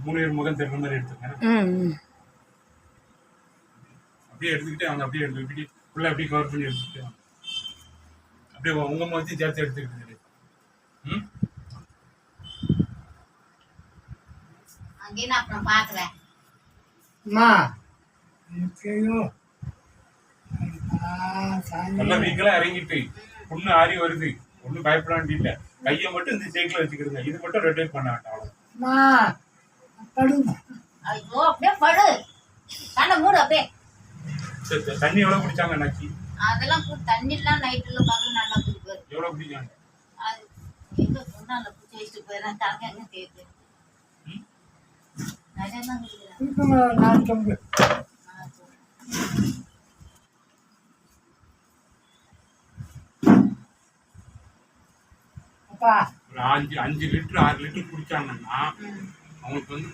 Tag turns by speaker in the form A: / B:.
A: 3 பேர் முகம் தெரிற மாதிரி எடுத்துக்கேன். அப்படியே எடுத்துக்கிட்டு அவங்க அப்படியே எடுத்துக்கிட்டு ஃபுல்லாக அப்படியே கவர் பண்ணி எடுத்துக்கிட்டு அப்படியே உங்க முகத்தையும் சேர்த்து எடுத்துக்கிட்டு. ம்
B: அங்கே நான் அப்புறம் பார்க்குறேன்.
A: எல்லாம் வீக்கெல்லாம் இறங்கிட்டு புண்ணு ஆறி வருது. ஒன்றும் பயப்படாண்டி இல்லை. கையை மட்டும் இந்த சைக்கிள் வச்சுக்கிடுங்க. இது மட்டும் ரொட்டேட் பண்ண வேண்டாம்.
B: ஐயோ அப்படியே படு. கண்ணை மூடு அப்படியே.
A: சரி தண்ணி எவ்வளோ குடிச்சாங்க அண்ணாச்சி?
B: அதெல்லாம் தண்ணிலாம் நைட்டுல பகல் நல்லா குடிப்பாரு.
A: எவ்வளோ குடிச்சாங்க?
B: அது எங்க சொன்னால குச்சி வச்சுட்டு போயிடறேன். தாங்க எங்க தேய்த்து நிறைய தான் குடிக்கிறேன்.
A: ஒரு 5 லிட்டர் 6 லிட்டர் குடிச்சாங்கன்னா அவங்களுக்கு வந்து